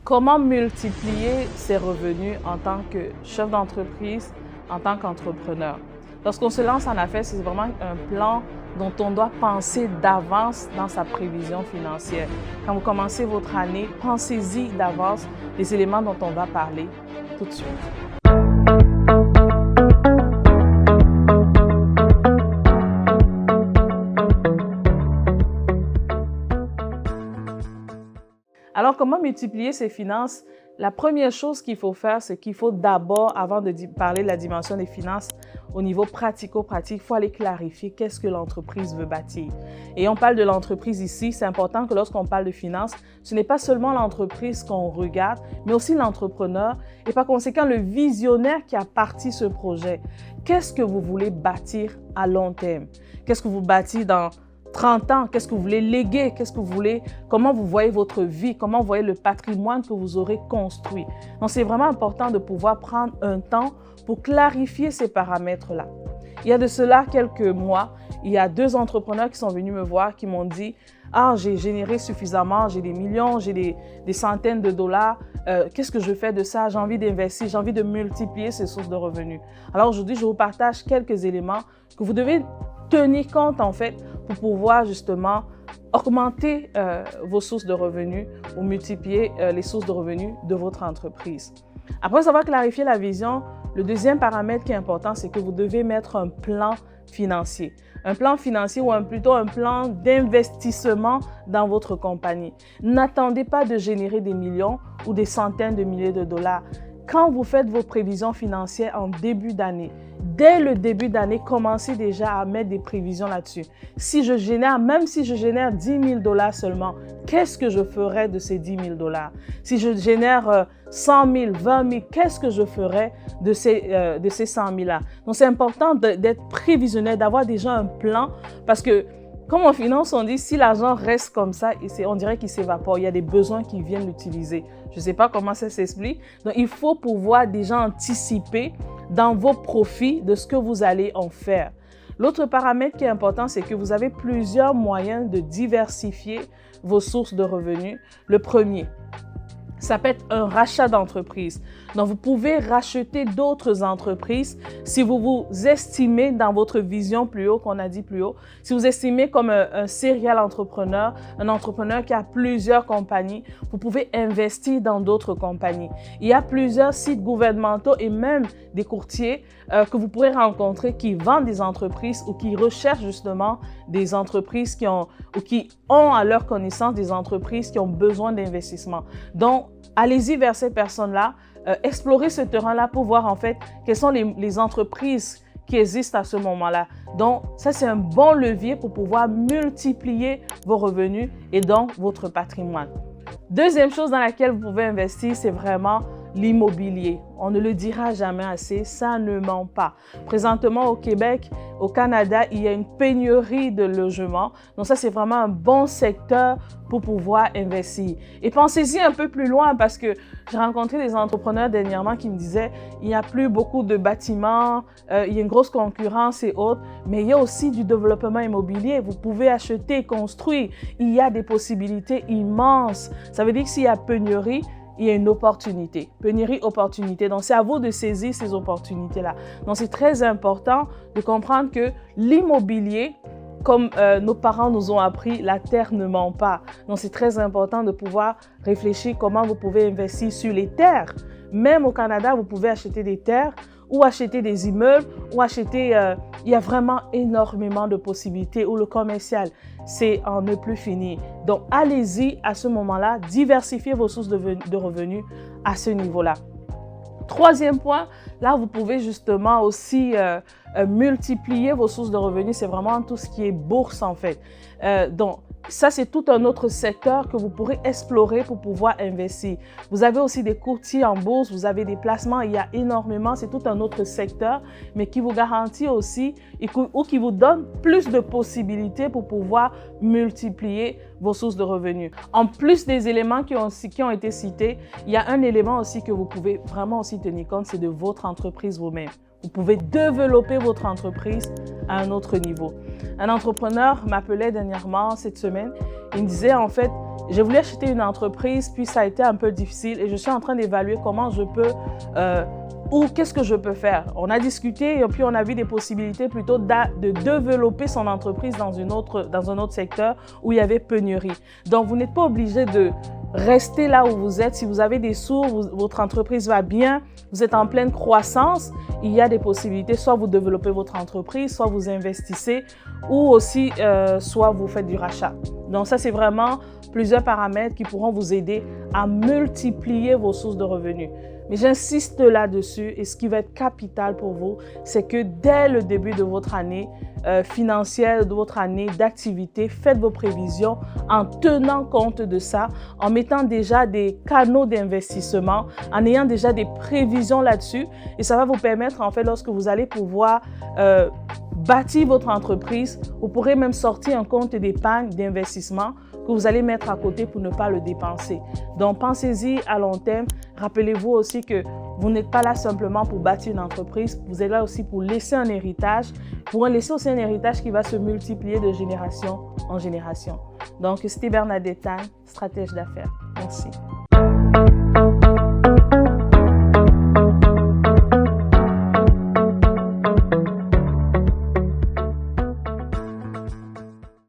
Comment multiplier ses revenus en tant que chef d'entreprise, en tant qu'entrepreneur? Lorsqu'on se lance en affaires, c'est vraiment un plan dont on doit penser d'avance dans sa prévision financière. Quand vous commencez votre année, pensez-y d'avance les éléments dont on va parler tout de suite. Alors, comment multiplier ses finances? La première chose qu'il faut faire, c'est qu'il faut d'abord, avant de parler de la dimension des finances, au niveau pratico-pratique, il faut aller clarifier qu'est-ce que l'entreprise veut bâtir. Et on parle de l'entreprise ici, c'est important que lorsqu'on parle de finances, ce n'est pas seulement l'entreprise qu'on regarde, mais aussi l'entrepreneur et par conséquent le visionnaire qui a parti ce projet. Qu'est-ce que vous voulez bâtir à long terme? Qu'est-ce que vous bâtissez dans 30 ans, qu'est-ce que vous voulez léguer, qu'est-ce que vous voulez, comment vous voyez votre vie, comment vous voyez le patrimoine que vous aurez construit. Donc, c'est vraiment important de pouvoir prendre un temps pour clarifier ces paramètres-là. Il y a de cela quelques mois, il y a 2 entrepreneurs qui sont venus me voir, qui m'ont dit « Ah, j'ai généré suffisamment, j'ai des millions, j'ai des centaines de dollars, qu'est-ce que je fais de ça? J'ai envie d'investir, j'ai envie de multiplier ces sources de revenus. » Alors aujourd'hui, je vous partage quelques éléments que vous devez tenir compte en fait pour pouvoir justement augmenter vos sources de revenus ou multiplier les sources de revenus de votre entreprise. Après avoir clarifié la vision, le deuxième paramètre qui est important, c'est que vous devez mettre un plan financier. Un plan financier ou plutôt un plan d'investissement dans votre compagnie. N'attendez pas de générer des millions ou des centaines de milliers de dollars. Quand vous faites vos prévisions financières en début d'année, dès le début d'année, commencez déjà à mettre des prévisions là-dessus. Si je génère, même si je génère 10 000 dollars seulement, qu'est-ce que je ferai de ces 10 000 dollars? Si je génère 100 000, 20 000, qu'est-ce que je ferai de ces 100 000-là? Donc, c'est important d'être prévisionnel, d'avoir déjà un plan parce que comme en finance, on dit si l'argent reste comme ça, on dirait qu'il s'évapore. Il y a des besoins qui viennent l'utiliser. Je ne sais pas comment ça s'explique. Donc, il faut pouvoir déjà anticiper dans vos profits de ce que vous allez en faire. L'autre paramètre qui est important, c'est que vous avez plusieurs moyens de diversifier vos sources de revenus. Le premier, ça peut être un rachat d'entreprise. Donc, vous pouvez racheter d'autres entreprises si vous vous estimez dans votre vision plus haut, qu'on a dit plus haut, si vous estimez comme un serial entrepreneur, un entrepreneur qui a plusieurs compagnies, vous pouvez investir dans d'autres compagnies. Il y a plusieurs sites gouvernementaux et même des courtiers que vous pourrez rencontrer qui vendent des entreprises ou qui recherchent justement des entreprises qui ont à leur connaissance des entreprises qui ont besoin d'investissement. Donc, allez-y vers ces personnes-là, explorez ce terrain-là pour voir en fait quelles sont les entreprises qui existent à ce moment-là. Donc, ça, c'est un bon levier pour pouvoir multiplier vos revenus et donc votre patrimoine. Deuxième chose dans laquelle vous pouvez investir, c'est vraiment l'immobilier. On ne le dira jamais assez, ça ne ment pas. Présentement au Québec, au Canada, il y a une pénurie de logements. Donc ça, c'est vraiment un bon secteur pour pouvoir investir. Et pensez-y un peu plus loin parce que j'ai rencontré des entrepreneurs dernièrement qui me disaient il n'y a plus beaucoup de bâtiments, il y a une grosse concurrence et autres, mais il y a aussi du développement immobilier. Vous pouvez acheter, construire. Il y a des possibilités immenses. Ça veut dire que s'il y a pénurie, il y a une opportunité, pénurie, opportunité. Donc, c'est à vous de saisir ces opportunités-là. Donc, c'est très important de comprendre que l'immobilier, comme nos parents nous ont appris, la terre ne ment pas. Donc, c'est très important de pouvoir réfléchir comment vous pouvez investir sur les terres. Même au Canada, vous pouvez acheter des terres ou acheter des immeubles ou acheter... il y a vraiment énormément de possibilités où le commercial, c'est en ne plus finir. Donc, allez-y à ce moment-là, diversifiez vos sources de revenus à ce niveau-là. Troisième point, là, vous pouvez justement aussi multiplier vos sources de revenus. C'est vraiment tout ce qui est bourse, en fait. Donc, ça, c'est tout un autre secteur que vous pourrez explorer pour pouvoir investir. Vous avez aussi des courtiers en bourse, vous avez des placements, il y a énormément, c'est tout un autre secteur, mais qui vous garantit aussi ou qui vous donne plus de possibilités pour pouvoir multiplier vos sources de revenus. En plus des éléments qui ont été cités, il y a un élément aussi que vous pouvez vraiment aussi tenir compte, c'est de votre entreprise vous-même. Vous pouvez développer votre entreprise à un autre niveau. Un entrepreneur m'appelait dernièrement cette semaine. Il me disait en fait, j'ai voulu acheter une entreprise, puis ça a été un peu difficile et je suis en train d'évaluer comment je peux ou qu'est-ce que je peux faire. On a discuté et puis on a vu des possibilités plutôt de développer son entreprise dans un autre secteur où il y avait pénurie. Donc, vous n'êtes pas obligé de rester là où vous êtes. Si vous avez des sous, votre entreprise va bien, vous êtes en pleine croissance, il y a des possibilités. Soit vous développez votre entreprise, soit vous investissez ou aussi soit vous faites du rachat. Donc, ça, c'est vraiment plusieurs paramètres qui pourront vous aider à multiplier vos sources de revenus. Mais j'insiste là-dessus et ce qui va être capital pour vous, c'est que dès le début de votre année financière, de votre année d'activité, faites vos prévisions en tenant compte de ça, en mettant déjà des canaux d'investissement, en ayant déjà des prévisions là-dessus. Et ça va vous permettre, en fait, lorsque vous allez pouvoir bâtir votre entreprise, vous pourrez même sortir un compte d'épargne, d'investissement que vous allez mettre à côté pour ne pas le dépenser. Donc, pensez-y à long terme. Rappelez-vous aussi que vous n'êtes pas là simplement pour bâtir une entreprise, vous êtes là aussi pour laisser un héritage, pour laisser aussi un héritage qui va se multiplier de génération en génération. Donc, c'était Bernadette Tan, stratège d'affaires. Merci.